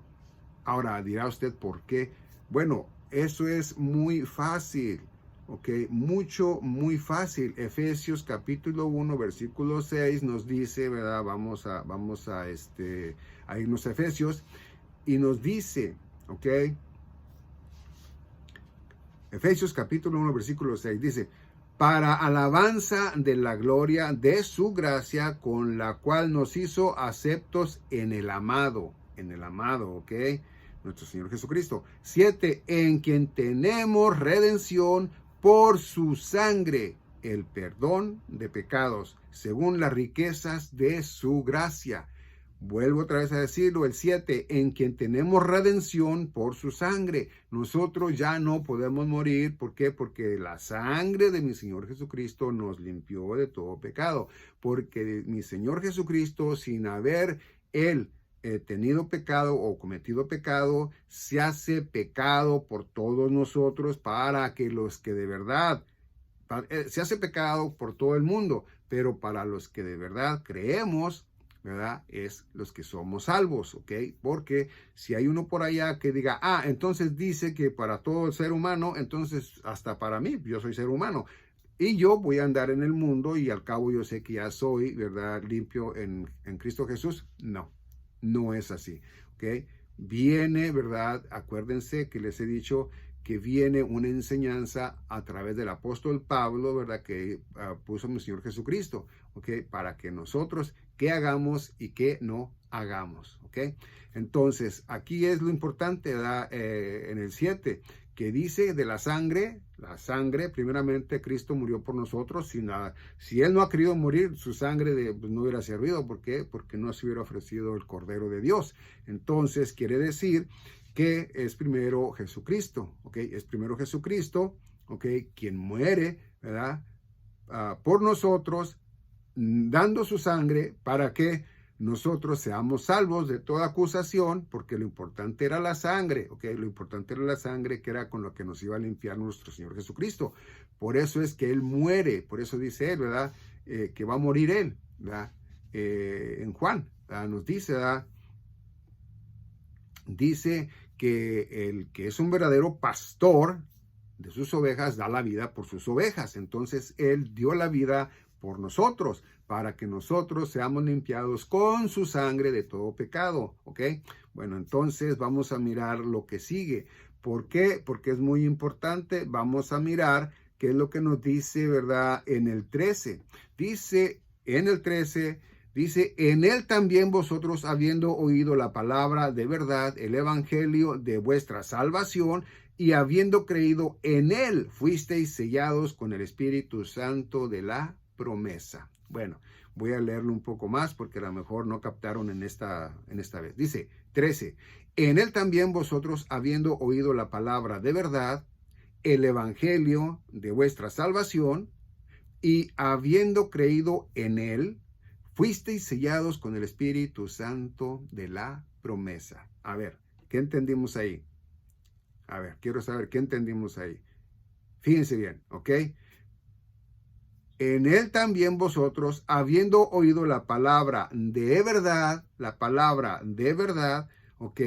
Ahora dirá usted por qué. Bueno, eso es muy fácil, ¿ok? Muy fácil. Efesios capítulo 1, versículo 6 nos dice, ¿verdad? Vamos a irnos a Efesios y nos dice, ¿ok? Efesios capítulo 1, versículo 6 dice, para alabanza de la gloria de su gracia, con la cual nos hizo aceptos en el amado, ¿ok? Nuestro Señor Jesucristo. 7, en quien tenemos redención por su sangre, el perdón de pecados, según las riquezas de su gracia. Vuelvo otra vez a decirlo, el 7, en quien tenemos redención por su sangre. Nosotros ya no podemos morir. ¿Por qué? Porque la sangre de mi Señor Jesucristo nos limpió de todo pecado. Porque mi Señor Jesucristo, sin haber Él tenido pecado o cometido pecado, se hace pecado por todos nosotros para que los que de verdad, se hace pecado por todo el mundo, pero para los que de verdad creemos, ¿verdad? Es los que somos salvos, ¿ok? Porque si hay uno por allá que diga, entonces dice que para todo el ser humano, entonces hasta para mí, yo soy ser humano, y yo voy a andar en el mundo y al cabo yo sé que ya soy, ¿verdad? Limpio en Cristo Jesús. No es así, ¿ok? Viene, ¿verdad? Acuérdense que les he dicho que viene una enseñanza a través del apóstol Pablo, ¿verdad? Que puso mi Señor Jesucristo, ¿ok? Para que nosotros, ¿qué hagamos y qué no hagamos? ¿Ok? Entonces, aquí es lo importante, ¿verdad? En el 7, que dice de la sangre, primeramente Cristo murió por nosotros. Si Él no ha querido morir, su sangre pues, no hubiera servido. ¿Por qué? Porque no se hubiera ofrecido el Cordero de Dios. Entonces, quiere decir que es primero Jesucristo, ¿ok? Es primero Jesucristo, ¿ok? Quien muere, ¿verdad? Por nosotros, dando su sangre para que nosotros seamos salvos de toda acusación, porque lo importante era la sangre, ¿ok? Lo importante era la sangre, que era con lo que nos iba a limpiar nuestro Señor Jesucristo. Por eso es que Él muere, por eso dice Él, ¿verdad? Que va a morir Él, ¿verdad? En Juan, ¿verdad? Nos dice, ¿verdad? Dice que el que es un verdadero pastor de sus ovejas da la vida por sus ovejas. Entonces Él dio la vida por nosotros, para que nosotros seamos limpiados con su sangre de todo pecado, ¿ok? Bueno, entonces vamos a mirar lo que sigue. ¿Por qué? Porque es muy importante. Vamos a mirar qué es lo que nos dice, ¿verdad? En el 13. Dice, en el 13, dice, en él también vosotros, habiendo oído la palabra de verdad, el evangelio de vuestra salvación, y habiendo creído en él, fuisteis sellados con el Espíritu Santo de la promesa. Bueno, voy a leerlo un poco más porque a lo mejor no captaron en esta vez. Dice 13, en él también vosotros, habiendo oído la palabra de verdad, el evangelio de vuestra salvación, y habiendo creído en él, fuisteis sellados con el Espíritu Santo de la promesa. A ver, ¿qué entendimos ahí? A ver, quiero saber qué entendimos ahí. Fíjense bien, ¿ok? En él también vosotros, habiendo oído la palabra de verdad, ¿ok?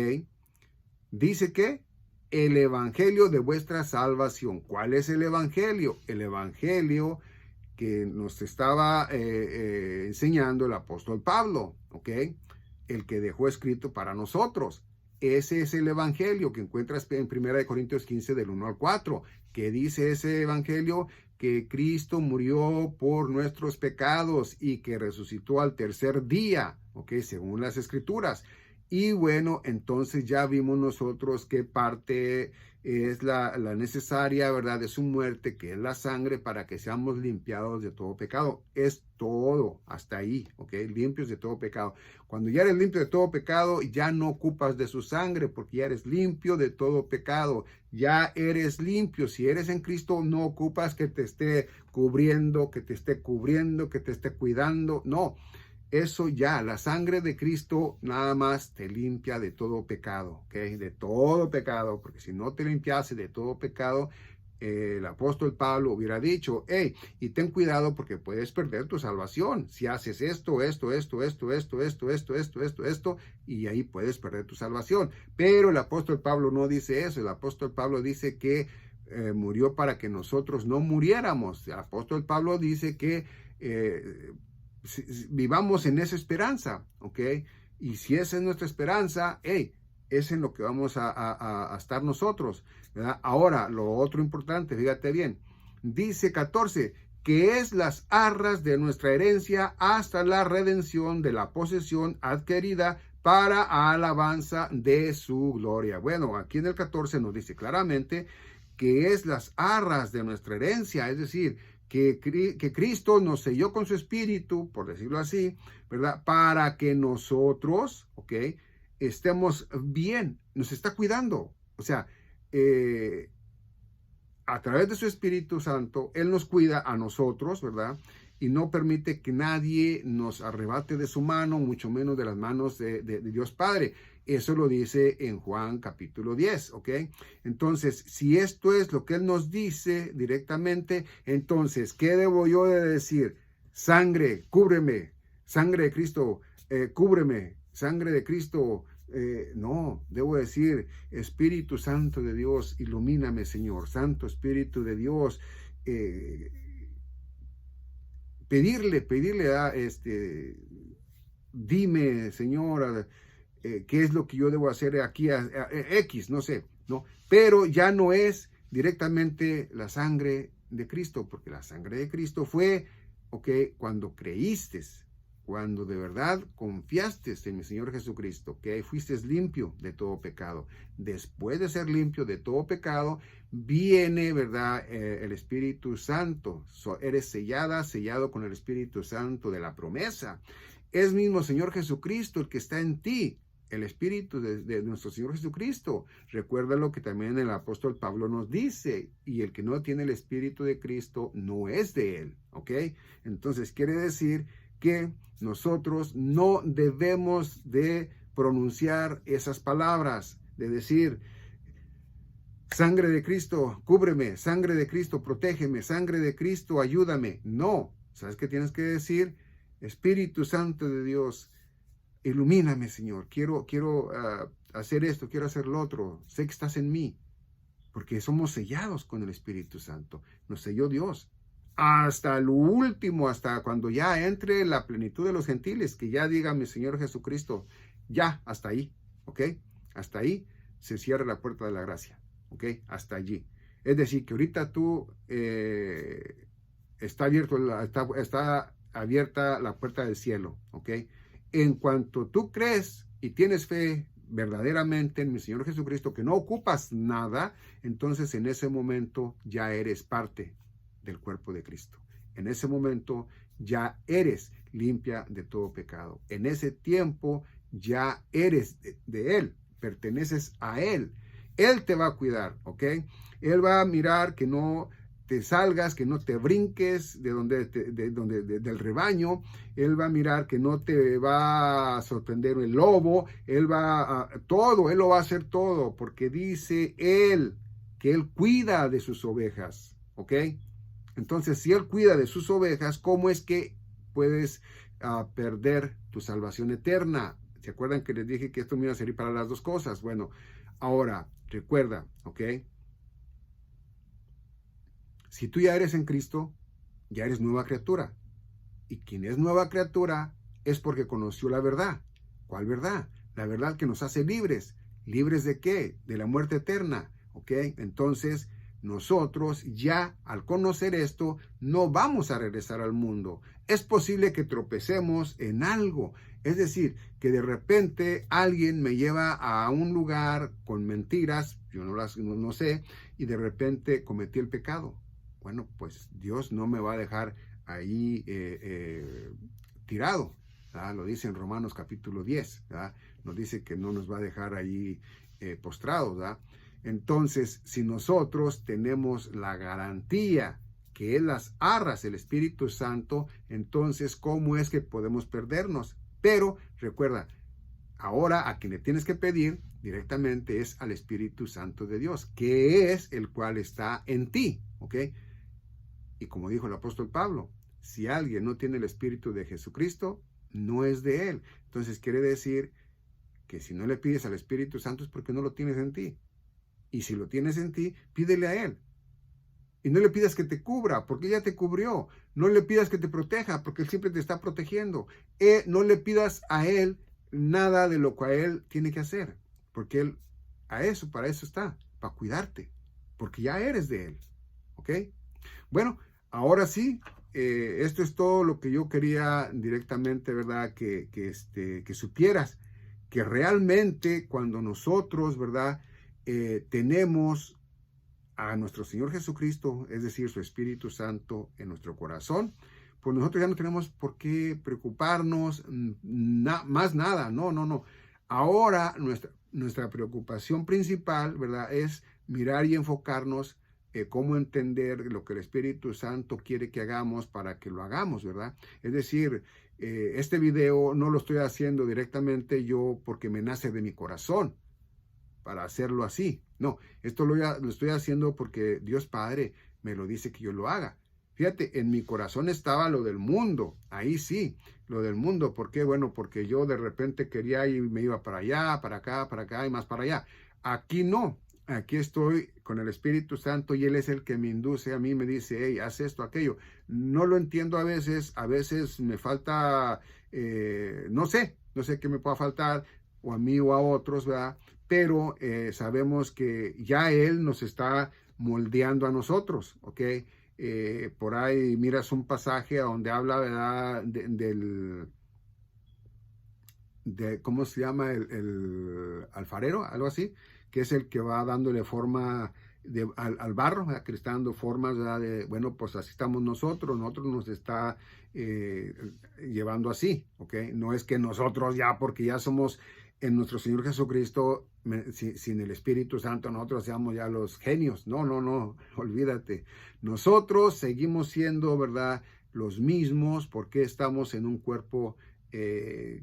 Dice que el evangelio de vuestra salvación. ¿Cuál es el evangelio? El evangelio que nos estaba enseñando el apóstol Pablo, ¿ok? El que dejó escrito para nosotros. Ese es el evangelio que encuentras en 1 Corintios 15 del 1 al 4, que dice ese evangelio que Cristo murió por nuestros pecados y que resucitó al tercer día, ¿ok? Según las escrituras. Y bueno, entonces ya vimos nosotros qué parte es la necesaria, ¿verdad? De su muerte, que es la sangre, para que seamos limpiados de todo pecado. Es todo, hasta ahí, ¿ok? Limpios de todo pecado. Cuando ya eres limpio de todo pecado, ya no ocupas de su sangre, porque ya eres limpio de todo pecado. Ya eres limpio. Si eres en Cristo, no ocupas que te esté cubriendo, que te esté cuidando. No. Eso ya, la sangre de Cristo nada más te limpia de todo pecado, ¿ok? De todo pecado, porque si no te limpiase de todo pecado, el apóstol Pablo hubiera dicho, hey, y ten cuidado porque puedes perder tu salvación. Si haces esto, y ahí puedes perder tu salvación. Pero el apóstol Pablo no dice eso. El apóstol Pablo dice que murió para que nosotros no muriéramos. El apóstol Pablo dice que vivamos en esa esperanza, ¿ok? Y si esa es nuestra esperanza, hey, es en lo que vamos a estar nosotros, ¿verdad? Ahora, lo otro importante, fíjate bien, dice 14, que es las arras de nuestra herencia hasta la redención de la posesión adquirida para alabanza de su gloria. Bueno, aquí en el 14 nos dice claramente que es las arras de nuestra herencia, es decir, que Cristo nos selló con su espíritu, por decirlo así, ¿verdad? Para que nosotros, ¿ok? Estemos bien, nos está cuidando. O sea, a través de su Espíritu Santo, Él nos cuida a nosotros, ¿verdad? Y no permite que nadie nos arrebate de su mano, mucho menos de las manos de Dios Padre. Eso lo dice en Juan capítulo 10, ¿ok? Entonces, si esto es lo que Él nos dice directamente, entonces, ¿qué debo yo de decir? Sangre, cúbreme, sangre de Cristo, cúbreme, sangre de Cristo. No, debo decir, Espíritu Santo de Dios, ilumíname, Señor, Santo Espíritu de Dios, pedirle, dime, Señor, qué es lo que yo debo hacer aquí, X, no sé, ¿no? Pero ya no es directamente la sangre de Cristo, porque la sangre de Cristo fue, ok, cuando creíste, cuando de verdad confiaste en mi Señor Jesucristo, que fuiste limpio de todo pecado. Después de ser limpio de todo pecado, viene, ¿verdad? El Espíritu Santo. Eres sellado con el Espíritu Santo de la promesa. Es mismo Señor Jesucristo el que está en ti, el Espíritu de nuestro Señor Jesucristo. Recuerda lo que también el apóstol Pablo nos dice, y el que no tiene el Espíritu de Cristo no es de él, ¿ok? Entonces quiere decir que nosotros no debemos de pronunciar esas palabras, de decir, sangre de Cristo, cúbreme, sangre de Cristo, protégeme, sangre de Cristo, ayúdame. No, ¿sabes qué tienes que decir? Espíritu Santo de Dios, ilumíname, Señor, quiero hacer esto, quiero hacer lo otro, sé que estás en mí, porque somos sellados con el Espíritu Santo, nos selló Dios. hasta lo último, hasta cuando ya entre la plenitud de los gentiles, que ya diga mi Señor Jesucristo, ya, hasta ahí, ¿ok? Hasta ahí se cierra la puerta de la gracia, ¿ok? Hasta allí. Es decir, que ahorita tú está abierta la puerta del cielo, ¿ok? En cuanto tú crees y tienes fe verdaderamente en mi Señor Jesucristo, que no ocupas nada, entonces en ese momento ya eres parte del cuerpo de Cristo. En ese momento ya eres limpia de todo pecado. En ese tiempo ya eres de Él, perteneces a Él. Él te va a cuidar, ¿ok? Él va a mirar que no te salgas, que no te brinques del rebaño. Él va a mirar que no te va a sorprender el lobo. Él lo va a hacer todo, porque dice Él que Él cuida de sus ovejas, ¿ok? Entonces, si Él cuida de sus ovejas, ¿cómo es que puedes perder tu salvación eterna? ¿Se acuerdan que les dije que esto me iba a servir para las dos cosas? Bueno, ahora, recuerda, ¿ok? Si tú ya eres en Cristo, ya eres nueva criatura. Y quien es nueva criatura es porque conoció la verdad. ¿Cuál verdad? La verdad que nos hace libres. ¿Libres de qué? De la muerte eterna, ¿ok? Entonces, nosotros ya al conocer esto, no vamos a regresar al mundo. Es posible que tropecemos en algo. Es decir, que de repente alguien me lleva a un lugar con mentiras, yo no sé, y de repente cometí el pecado. Bueno, pues Dios no me va a dejar ahí tirado. ¿Verdad? Lo dice en Romanos capítulo 10. ¿Verdad? Nos dice que no nos va a dejar ahí postrados. ¿Verdad? Entonces, si nosotros tenemos la garantía que Él las arras, el Espíritu Santo, entonces, ¿cómo es que podemos perdernos? Pero, recuerda, ahora a quien le tienes que pedir directamente es al Espíritu Santo de Dios, que es el cual está en ti, ¿ok? Y como dijo el apóstol Pablo, si alguien no tiene el Espíritu de Jesucristo, no es de Él. Entonces quiere decir que si no le pides al Espíritu Santo es porque no lo tienes en ti. Y si lo tienes en ti, pídele a Él. Y no le pidas que te cubra, porque ya te cubrió. No le pidas que te proteja, porque Él siempre te está protegiendo. No le pidas a Él nada de lo cual Él tiene que hacer, porque Él para eso está, para cuidarte, porque ya eres de Él. ¿Ok? Bueno, ahora sí, esto es todo lo que yo quería directamente, ¿verdad? Que supieras que realmente cuando nosotros, ¿verdad? Tenemos a nuestro Señor Jesucristo, es decir, su Espíritu Santo en nuestro corazón, pues nosotros ya no tenemos por qué preocuparnos más nada, no. Ahora nuestra preocupación principal, ¿verdad? Es mirar y enfocarnos cómo entender lo que el Espíritu Santo quiere que hagamos para que lo hagamos, ¿verdad? Es decir, este video no lo estoy haciendo directamente yo porque me nace de mi corazón para hacerlo así. No, esto lo estoy haciendo porque Dios Padre me lo dice que yo lo haga. Fíjate, en mi corazón estaba lo del mundo, ahí sí, lo del mundo. ¿Por qué? Bueno, porque yo de repente quería y me iba para allá, para acá y más para allá. Aquí no, aquí estoy con el Espíritu Santo y Él es el que me induce a mí, me dice, hey, haz esto, aquello. No lo entiendo a veces me falta, no sé qué me pueda faltar, o a mí o a otros, ¿verdad? Pero sabemos que ya Él nos está moldeando a nosotros, ¿ok? Por ahí miras un pasaje donde habla, ¿verdad? ¿Cómo se llama? El alfarero, algo así, que es el que va dándole forma al barro, ¿verdad? Que le está dando formas, ¿verdad? Bueno, pues así estamos nosotros nos está llevando así, ¿ok? No es que nosotros ya, porque ya somos en nuestro Señor Jesucristo, sin el Espíritu Santo, nosotros seamos ya los genios. No, olvídate. Nosotros seguimos siendo, ¿verdad?, los mismos, porque estamos en un cuerpo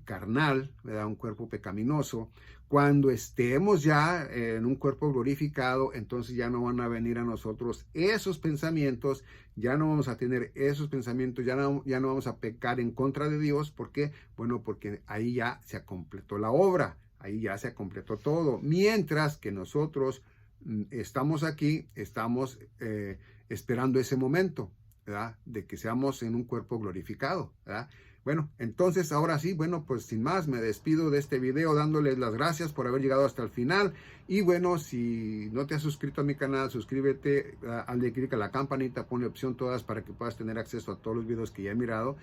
carnal, ¿verdad?, un cuerpo pecaminoso. Cuando estemos ya en un cuerpo glorificado, entonces ya no van a venir a nosotros esos pensamientos, ya no vamos a tener esos pensamientos, ya no vamos a pecar en contra de Dios. ¿Por qué? Bueno, porque ahí ya se completó la obra, ahí ya se completó todo. Mientras que nosotros estamos aquí, estamos esperando ese momento, ¿verdad? De que seamos en un cuerpo glorificado, ¿verdad? Bueno, entonces ahora sí, bueno, pues sin más, me despido de este video dándoles las gracias por haber llegado hasta el final. Y bueno, si no te has suscrito a mi canal, suscríbete, hazle clic a la campanita, ponle opción todas para que puedas tener acceso a todos los videos que ya he mirado,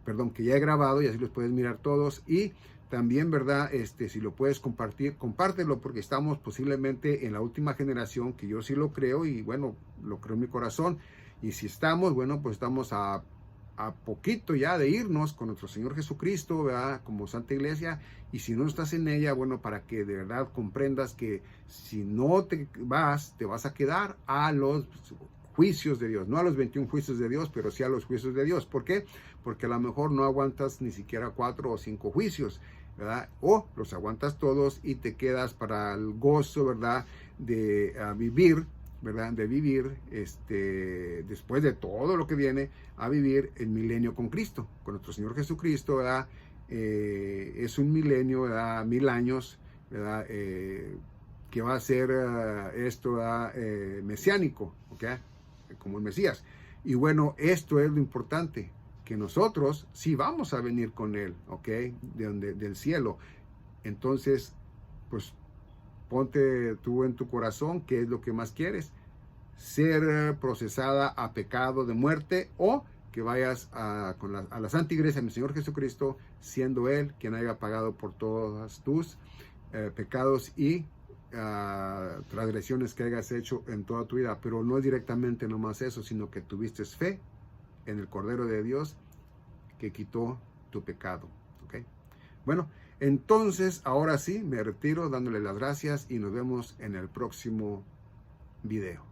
perdón, que ya he grabado, y así los puedes mirar todos. Y también, ¿verdad? Si lo puedes compartir, compártelo, porque estamos posiblemente en la última generación, que yo sí lo creo, y bueno, lo creo en mi corazón. Y si estamos, bueno, pues estamos a poquito ya de irnos con nuestro Señor Jesucristo, ¿verdad? Como Santa Iglesia. Y si no estás en ella, bueno, para que de verdad comprendas que si no te vas a quedar a los juicios de Dios, no a los 21 juicios de Dios, pero sí a los juicios de Dios. ¿Por qué? Porque a lo mejor no aguantas ni siquiera 4 o 5 juicios, ¿verdad? O los aguantas todos y te quedas para el gozo, ¿verdad? De vivir, ¿verdad? De vivir, después de todo lo que viene, a vivir el milenio con Cristo, con nuestro Señor Jesucristo, ¿verdad? Es un milenio, ¿verdad? 1000 años, ¿verdad? Que va a ser esto, ¿verdad? Mesiánico, ¿ok? Como el Mesías. Y bueno, esto es lo importante, que nosotros sí vamos a venir con Él, ¿ok? Del cielo. Entonces, pues, ponte tú en tu corazón qué es lo que más quieres, ser procesada a pecado de muerte, o que vayas a la Santa Iglesia de mi Señor Jesucristo, siendo Él quien haya pagado por todos tus pecados y transgresiones que hayas hecho en toda tu vida. Pero no es directamente nomás eso, sino que tuviste fe en el Cordero de Dios que quitó tu pecado, ¿ok? Bueno, entonces ahora sí me retiro dándole las gracias y nos vemos en el próximo video.